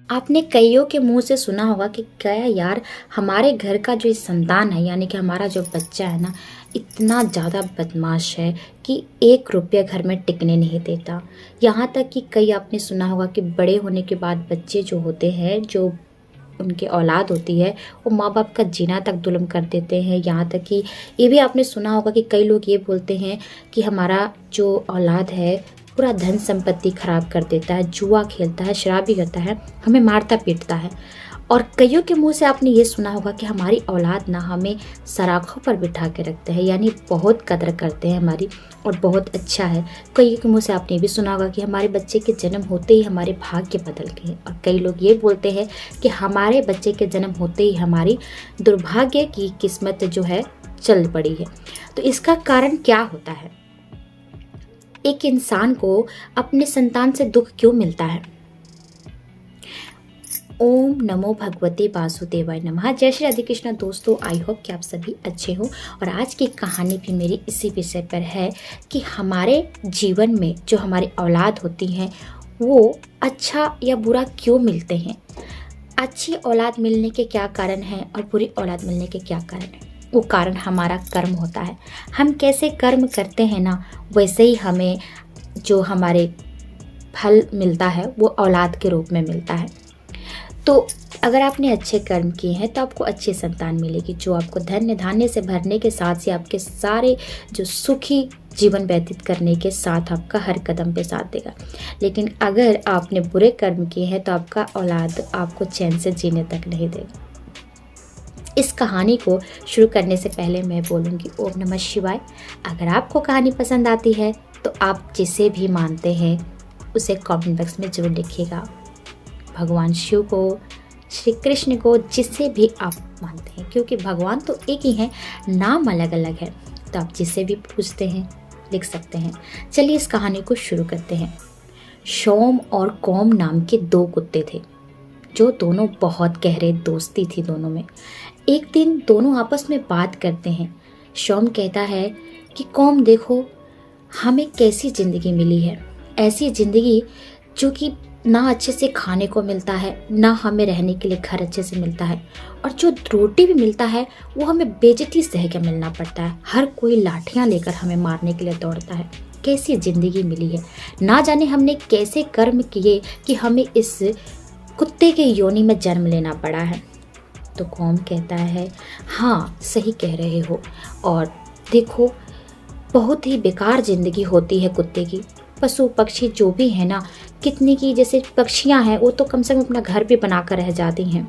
आपने कईयों के मुंह से सुना होगा कि क्या यार, हमारे घर का जो संतान है यानी कि हमारा जो बच्चा है ना, इतना ज़्यादा बदमाश है कि 1 रुपया घर में टिकने नहीं देता। यहाँ तक कि कई आपने सुना होगा कि बड़े होने के बाद बच्चे जो होते हैं, जो उनकी औलाद होती है, वो माँ बाप का जीना तक जुल्म कर देते हैं। यहाँ तक कि ये भी आपने सुना होगा कि कई लोग ये बोलते हैं कि हमारा जो औलाद है पूरा धन संपत्ति खराब कर देता है, जुआ खेलता है, शराबी करता है, हमें मारता पीटता है। और कईयों के मुंह से आपने ये सुना होगा कि हमारी औलाद ना हमें सराखों पर बिठा के रखते हैं, यानी बहुत कदर करते हैं हमारी और बहुत अच्छा है। कईयों के मुंह से आपने भी सुना होगा कि हमारे बच्चे के जन्म होते ही हमारे भाग्य बदल गए। और कई लोग ये बोलते हैं कि हमारे बच्चे के जन्म होते ही हमारी दुर्भाग्य की किस्मत जो है चल पड़ी है। तो इसका कारण क्या होता है? एक इंसान को अपने संतान से दुख क्यों मिलता है? ओम नमो भगवते वासुदेवाय नमः। जय श्री राधे कृष्णा। दोस्तों, आई होप कि आप सभी अच्छे हो। और आज की कहानी भी मेरी इसी विषय पर है कि हमारे जीवन में जो हमारी औलाद होती हैं वो अच्छा या बुरा क्यों मिलते हैं, अच्छी औलाद मिलने के क्या कारण हैं और बुरी औलाद मिलने के क्या कारण हैं। वो कारण हमारा कर्म होता है। हम कैसे कर्म करते हैं ना, वैसे ही हमें जो हमारे फल मिलता है वो औलाद के रूप में मिलता है। तो अगर आपने अच्छे कर्म किए हैं तो आपको अच्छी संतान मिलेगी, जो आपको धन्य धान्य से भरने के साथ ही आपके सारे जो सुखी जीवन व्यतीत करने के साथ आपका हर कदम पे साथ देगा। लेकिन अगर आपने बुरे कर्म किए हैं तो आपका औलाद आपको चैन से जीने तक नहीं देगा। इस कहानी को शुरू करने से पहले मैं बोलूँगी ओम नमः शिवाय। अगर आपको कहानी पसंद आती है तो आप जिसे भी मानते हैं उसे कमेंट बॉक्स में जरूर लिखिएगा। भगवान शिव को, श्री कृष्ण को, जिसे भी आप मानते हैं, क्योंकि भगवान तो एक ही हैं, नाम अलग अलग है, तो आप जिसे भी पूछते हैं लिख सकते हैं। चलिए इस कहानी को शुरू करते हैं। सोम और कॉम नाम के 2 कुत्ते थे, जो दोनों बहुत गहरे दोस्ती थी दोनों में। एक दिन दोनों आपस में बात करते हैं। सोम कहता है कि कॉम देखो, हमें कैसी ज़िंदगी मिली है, ऐसी ज़िंदगी जो कि ना अच्छे से खाने को मिलता है, ना हमें रहने के लिए घर अच्छे से मिलता है, और जो रोटी भी मिलता है वो हमें बेइज्जती सह के मिलना पड़ता है। हर कोई लाठियाँ लेकर हमें मारने के लिए दौड़ता है। कैसी ज़िंदगी मिली है, ना जाने हमने कैसे कर्म किए कि हमें इस कुत्ते के योनि में जन्म लेना पड़ा है। तो कौम कहता है, हाँ सही कह रहे हो, और देखो बहुत ही बेकार ज़िंदगी होती है कुत्ते की। पशु पक्षी जो भी है ना, कितनी की जैसे पक्षियां हैं वो तो कम से कम अपना घर भी बना कर रह जाती हैं,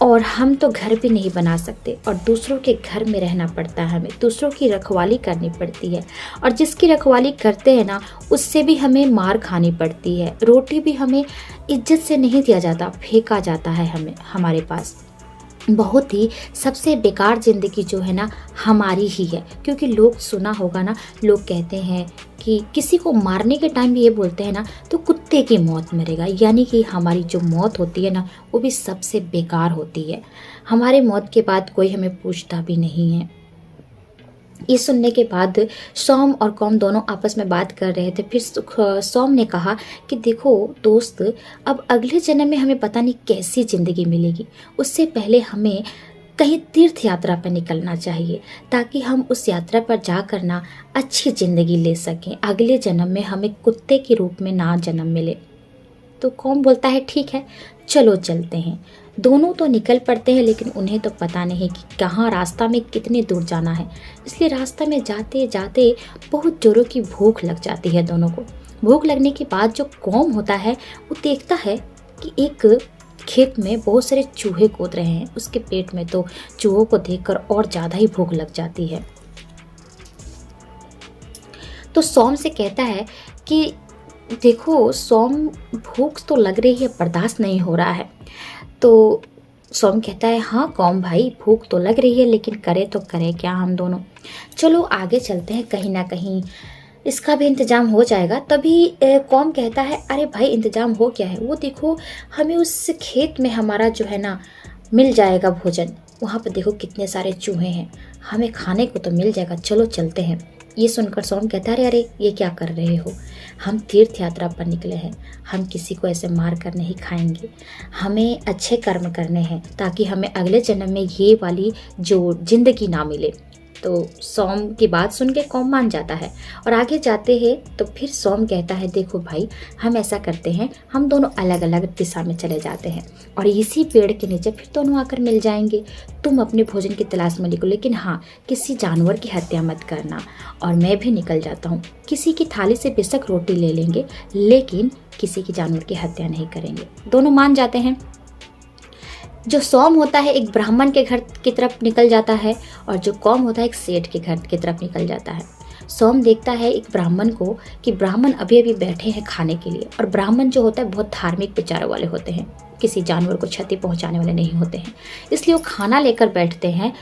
और हम तो घर भी नहीं बना सकते और दूसरों के घर में रहना पड़ता है, हमें दूसरों की रखवाली करनी पड़ती है। और जिसकी रखवाली करते हैं ना, उससे भी हमें मार खानी पड़ती है। रोटी भी हमें इज्जत से नहीं दिया जाता, फेंका जाता है हमें हमारे पास। बहुत ही सबसे बेकार ज़िंदगी जो है ना हमारी ही है। क्योंकि लोग सुना होगा ना, लोग कहते हैं कि किसी को मारने के टाइम भी ये बोलते हैं ना, तो कुत्ते की मौत मरेगा, यानी कि हमारी जो मौत होती है ना वो भी सबसे बेकार होती है। हमारे मौत के बाद कोई हमें पूछता भी नहीं है। ये सुनने के बाद सोम और कॉम दोनों आपस में बात कर रहे थे। फिर सोम ने कहा कि देखो दोस्त, अब अगले जन्म में हमें पता नहीं कैसी ज़िंदगी मिलेगी, उससे पहले हमें कहीं तीर्थ यात्रा पर निकलना चाहिए, ताकि हम उस यात्रा पर जाकर ना अच्छी ज़िंदगी ले सकें, अगले जन्म में हमें कुत्ते के रूप में ना जन्म मिले। तो कौन बोलता है ठीक है चलो चलते हैं। दोनों तो निकल पड़ते हैं, लेकिन उन्हें तो पता नहीं कि कहाँ रास्ता में कितनी दूर जाना है। इसलिए रास्ता में जाते जाते बहुत जोरों की भूख लग जाती है दोनों को। भूख लगने के बाद जो कौम होता है वो देखता है कि एक खेत में बहुत सारे चूहे कूद रहे हैं। उसके पेट में तो चूहों को देखकर और ज़्यादा ही भूख लग जाती है। तो सोम से कहता है कि देखो सोम, भूख तो लग रही है, बर्दाश्त नहीं हो रहा है। तो सोम कहता है, हाँ कौम भाई, भूख तो लग रही है, लेकिन करे तो करे क्या हम दोनों। चलो आगे चलते हैं, कहीं ना कहीं इसका भी इंतज़ाम हो जाएगा। तभी कौम कहता है, अरे भाई इंतज़ाम हो क्या है, वो देखो हमें उस खेत में हमारा जो है ना मिल जाएगा भोजन। वहाँ पर देखो कितने सारे चूहे हैं, हमें खाने को तो मिल जाएगा, चलो चलते हैं। ये सुनकर सोम कहता है, अरे अरे ये क्या कर रहे हो, हम तीर्थ यात्रा पर निकले हैं, हम किसी को ऐसे मार कर नहीं खाएंगे, हमें अच्छे कर्म करने हैं ताकि हमें अगले जन्म में ये वाली जो जिंदगी ना मिले। तो सोम की बात सुन के कौम मान जाता है और आगे जाते हैं तो फिर सोम कहता है, देखो भाई हम ऐसा करते हैं, हम दोनों अलग अलग दिशा में चले जाते हैं और इसी पेड़ के नीचे फिर दोनों आकर मिल जाएंगे। तुम अपने भोजन की तलाश में निकलो, लेकिन हाँ किसी जानवर की हत्या मत करना। और मैं भी निकल जाता हूँ, किसी की थाली से बेशक रोटी ले लेंगे लेकिन किसी की जानवर की हत्या नहीं करेंगे। दोनों मान जाते हैं। जो सोम होता है एक ब्राह्मण के घर की तरफ निकल जाता है और जो कौम होता है एक सेठ के घर की तरफ निकल जाता है। सोम देखता है एक ब्राह्मण को कि ब्राह्मण अभी अभी बैठे हैं खाने के लिए, और ब्राह्मण जो होता है बहुत धार्मिक विचारों वाले होते हैं, किसी जानवर को क्षति पहुंचाने वाले नहीं होते हैं। इसलिए वो खाना लेकर बैठते हैं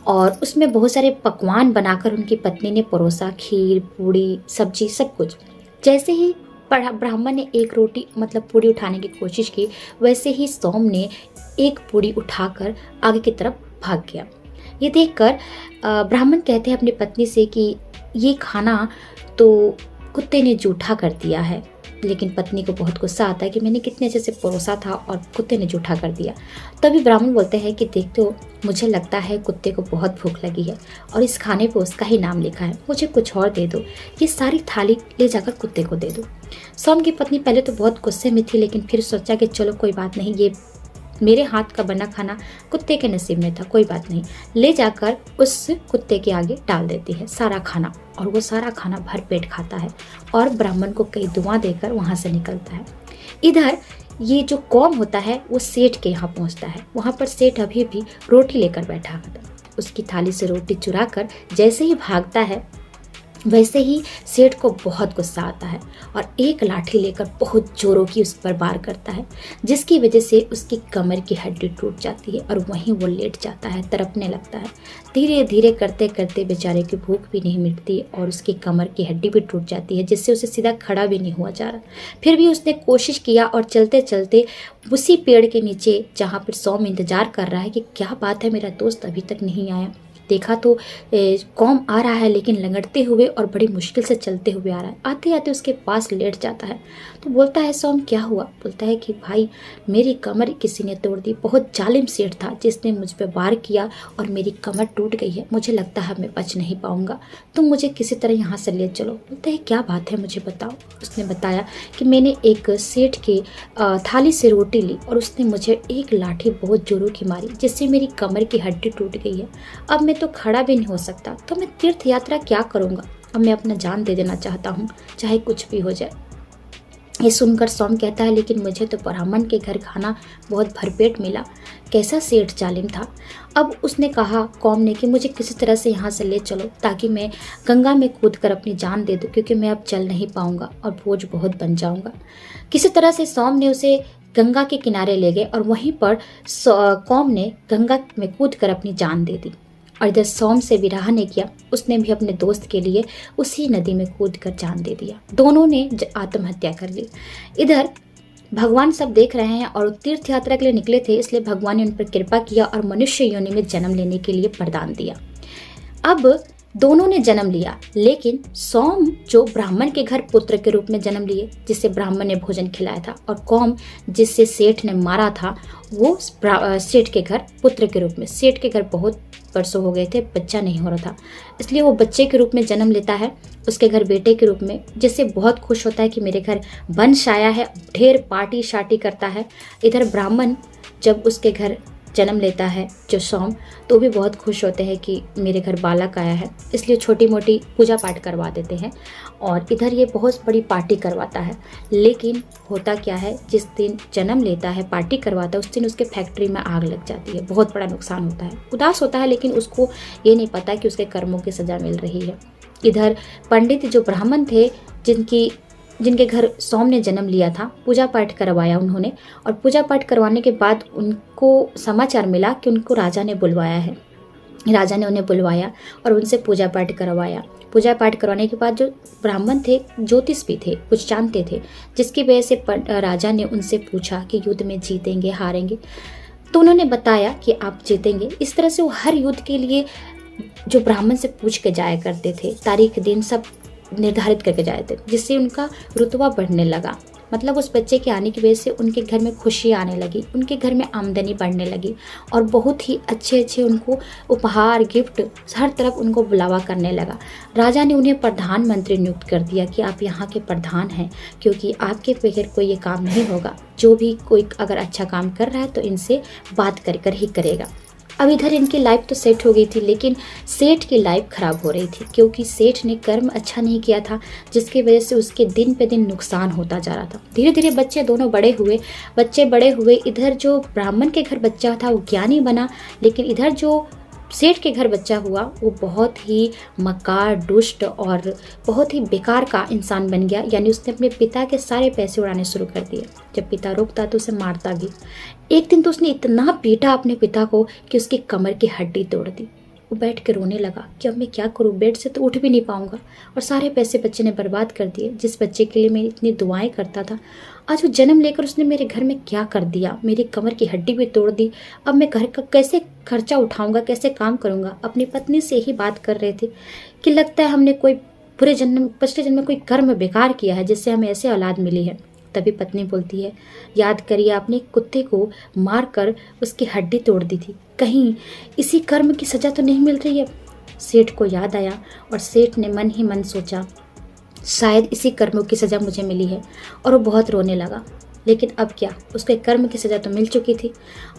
और उसमें बहुत सारे पकवान बनाकर उनकी पत्नी ने परोसा, खीर, पूड़ी, सब्जी, सब कुछ। जैसे ही ब्राह्मण ने एक रोटी मतलब पूड़ी उठाने की कोशिश की, वैसे ही सोम ने एक पूड़ी उठाकर आगे की तरफ भाग गया। ये देखकर ब्राह्मण कहते हैं अपनी पत्नी से कि ये खाना तो कुत्ते ने जूठा कर दिया है। लेकिन पत्नी को बहुत गुस्सा आता है कि मैंने कितने अच्छे से परोसा था और कुत्ते ने जूठा कर दिया। तभी ब्राह्मण बोलते हैं कि देखते हो, मुझे लगता है कुत्ते को बहुत भूख लगी है और इस खाने पे उसका ही नाम लिखा है, मुझे कुछ और दे दो, ये सारी थाली ले जाकर कुत्ते को दे दो। सोम की पत्नी पहले तो बहुत गुस्से में थी, लेकिन फिर सोचा कि चलो कोई बात नहीं, ये मेरे हाथ का बना खाना कुत्ते के नसीब में था, कोई बात नहीं। ले जाकर उस कुत्ते के आगे डाल देती है सारा खाना, और वो सारा खाना भर पेट खाता है और ब्राह्मण को कई दुआ देकर वहाँ से निकलता है। इधर ये जो कौम होता है वो सेठ के यहाँ पहुँचता है। वहाँ पर सेठ अभी भी रोटी लेकर बैठा हुआ था। उसकी थाली से रोटी चुरा कर जैसे ही भागता है, वैसे ही सेठ को बहुत गुस्सा आता है और एक लाठी लेकर बहुत जोरों की उस पर वार करता है, जिसकी वजह से उसकी कमर की हड्डी टूट जाती है और वहीं वो लेट जाता है, तड़पने लगता है। धीरे धीरे करते करते बेचारे की भूख भी नहीं मिटती और उसकी कमर की हड्डी भी टूट जाती है, जिससे उसे सीधा खड़ा भी नहीं हुआ जा रहा। फिर भी उसने कोशिश किया और चलते चलते उसी पेड़ के नीचे, जहाँ पर सोम इंतजार कर रहा है कि क्या बात है, मेरा दोस्त अभी तक नहीं आया। देखा तो कौम आ रहा है, लेकिन लंगड़ते हुए और बड़ी मुश्किल से चलते हुए आ रहा है। आते आते उसके पास लेट जाता है तो बोलता है, सोम क्या हुआ? बोलता है कि भाई मेरी कमर किसी ने तोड़ दी, बहुत जालिम सेठ था जिसने मुझ पर वार किया और मेरी कमर टूट गई है, मुझे लगता है मैं बच नहीं पाऊंगा, तुम मुझे किसी तरह यहाँ से ले चलो। बोलता है क्या बात है, मुझे बताओ। उसने बताया कि मैंने एक सेठ की थाली से रोटी ली और उसने मुझे एक लाठी बहुत जोरों की मारी, जिससे मेरी कमर की हड्डी टूट गई है। अब मैं तो खड़ा भी नहीं हो सकता, तो मैं तीर्थ यात्रा क्या करूँगा? अब मैं अपना जान दे देना चाहता हूँ, चाहे कुछ भी हो जाए। ये सुनकर सोम कहता है, लेकिन मुझे तो ब्राह्मण के घर खाना बहुत भरपेट मिला, कैसा सेठ जालिम था। अब उसने कहा कौम ने कि मुझे किसी तरह से यहाँ से ले चलो ताकि मैं गंगा में कूदकर अपनी जान दे दूँ, क्योंकि मैं अब चल नहीं पाऊँगा और बोझ बहुत बन जाऊँगा। किसी तरह से सोम ने उसे गंगा के किनारे ले गए और वहीं पर कौम ने गंगा में कूदकर अपनी जान दे दी। और इधर सोम से विरह ने किया, उसने भी अपने दोस्त के लिए उसी नदी में कूदकर जान दे दिया। दोनों ने आत्महत्या कर ली। इधर भगवान सब देख रहे हैं और तीर्थ यात्रा के लिए निकले थे, इसलिए भगवान ने उन पर कृपा किया और मनुष्य योनि में जन्म लेने के लिए वरदान दिया। अब दोनों ने जन्म लिया, लेकिन सोम जो ब्राह्मण के घर पुत्र के रूप में जन्म लिए, जिसे ब्राह्मण ने भोजन खिलाया था, और कौम जिससे सेठ ने मारा था, वो सेठ के घर पुत्र के रूप में। सेठ के घर बहुत वर्षों हो गए थे, बच्चा नहीं हो रहा था, इसलिए वो बच्चे के रूप में जन्म लेता है उसके घर बेटे के रूप में, जिससे बहुत खुश होता है कि मेरे घर वंश आया है, ढेर पार्टी शार्टी करता है। इधर ब्राह्मण जब उसके घर जन्म लेता है जो सोम, तो भी बहुत खुश होते हैं कि मेरे घर बालक आया है, इसलिए छोटी मोटी पूजा पाठ करवा देते हैं। और इधर ये बहुत बड़ी पार्टी करवाता है, लेकिन होता क्या है, जिस दिन जन्म लेता है पार्टी करवाता है, उस दिन उसके फैक्ट्री में आग लग जाती है, बहुत बड़ा नुकसान होता है। उदास होता है, लेकिन उसको ये नहीं पता कि उसके कर्मों की सज़ा मिल रही है। इधर पंडित जो ब्राह्मण थे जिनके घर सोम ने जन्म लिया था, पूजा पाठ करवाया उन्होंने, और पूजा पाठ करवाने के बाद उनको समाचार मिला कि उनको राजा ने बुलवाया है। राजा ने उन्हें बुलवाया और उनसे पूजा पाठ करवाया। पूजा पाठ करवाने के बाद जो ब्राह्मण थे ज्योतिष भी थे, कुछ जानते थे, जिसकी वजह से राजा ने उनसे पूछा कि युद्ध में जीतेंगे हारेंगे, तो उन्होंने बताया कि आप जीतेंगे। इस तरह से वो हर युद्ध के लिए जो ब्राह्मण से पूछ के जाया करते थे, तारीख दिन सब निर्धारित करके जाए थे, जिससे उनका रुतबा बढ़ने लगा। मतलब उस बच्चे के आने की वजह से उनके घर में खुशी आने लगी, उनके घर में आमदनी बढ़ने लगी और बहुत ही अच्छे अच्छे उनको उपहार, गिफ्ट, हर तरफ उनको बुलावा करने लगा। राजा ने उन्हें प्रधानमंत्री नियुक्त कर दिया कि आप यहाँ के प्रधान हैं, क्योंकि आपके बगैर कोई ये काम नहीं होगा। जो भी कोई अगर अच्छा काम कर रहा है तो इनसे बात कर कर ही करेगा। अब इधर इनकी लाइफ तो सेट हो गई थी, लेकिन सेठ की लाइफ खराब हो रही थी, क्योंकि सेठ ने कर्म अच्छा नहीं किया था, जिसकी वजह से उसके दिन पे दिन नुकसान होता जा रहा था। धीरे धीरे बच्चे दोनों बड़े हुए। इधर जो ब्राह्मण के घर बच्चा था वो ज्ञानी बना, लेकिन इधर जो सेठ के घर बच्चा हुआ वो बहुत ही मक्कार, दुष्ट और बहुत ही बेकार का इंसान बन गया। यानी उसने अपने पिता के सारे पैसे उड़ाने शुरू कर दिए। जब पिता रोकता तो उसे मारता भी। एक दिन तो उसने इतना पीटा अपने पिता को कि उसकी कमर की हड्डी तोड़ दी। वो बैठ के रोने लगा कि अब मैं क्या करूँ, बेड से तो उठ भी नहीं पाऊंगा, और सारे पैसे बच्चे ने बर्बाद कर दिए, जिस बच्चे के लिए मैं इतनी दुआएं करता था। आज वो जन्म लेकर उसने मेरे घर में क्या कर दिया, मेरी कमर की हड्डी भी तोड़ दी। अब मैं घर का कैसे खर्चा उठाऊंगा, कैसे काम करूंगा। अपनी पत्नी से ही बात कर रहे थे कि लगता है हमने कोई पिछले जन्म में कोई कर्म बेकार किया है, जिससे हमें ऐसे औलाद मिली है। तभी पत्नी बोलती है, याद करिए आपने कुत्ते को मार कर उसकी हड्डी तोड़ दी थी, कहीं इसी कर्म की सज़ा तो नहीं मिल रही है। सेठ को याद आया और सेठ ने मन ही मन सोचा, शायद इसी कर्मों की सज़ा मुझे मिली है, और वो बहुत रोने लगा। लेकिन अब क्या, उसके कर्म की सज़ा तो मिल चुकी थी,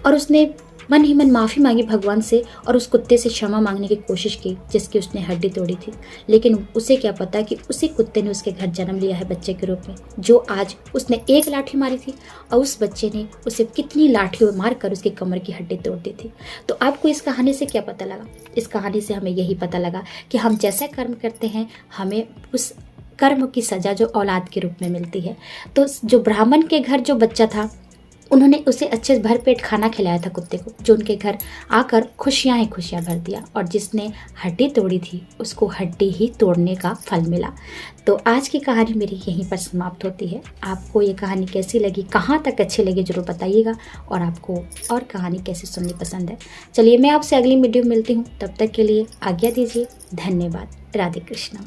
और उसने मन ही मन माफ़ी मांगी भगवान से और उस कुत्ते से क्षमा मांगने की कोशिश की जिसकी उसने हड्डी तोड़ी थी। लेकिन उसे क्या पता कि उसी कुत्ते ने उसके घर जन्म लिया है बच्चे के रूप में, जो आज उसने एक लाठी मारी थी और उस बच्चे ने उसे कितनी लाठियों मार कर उसकी कमर की हड्डी तोड़ दी थी। तो आपको इस कहानी से क्या पता लगा? इस कहानी से हमें यही पता लगा कि हम जैसा कर्म करते हैं हमें उस कर्म की सज़ा जो औलाद के रूप में मिलती है। तो जो ब्राह्मण के घर जो बच्चा था, उन्होंने उसे अच्छे से भरपेट खाना खिलाया था कुत्ते को, जो उनके घर आकर खुशियाँ ही खुशियाँ भर दिया, और जिसने हड्डी तोड़ी थी उसको हड्डी ही तोड़ने का फल मिला। तो आज की कहानी मेरी यहीं पर समाप्त होती है। आपको ये कहानी कैसी लगी, कहाँ तक अच्छी लगी, जरूर बताइएगा, और आपको और कहानी कैसी सुननी पसंद है। चलिए मैं आपसे अगली वीडियो में मिलती हूँ, तब तक के लिए आज्ञा दीजिए। धन्यवाद। राधे कृष्णा।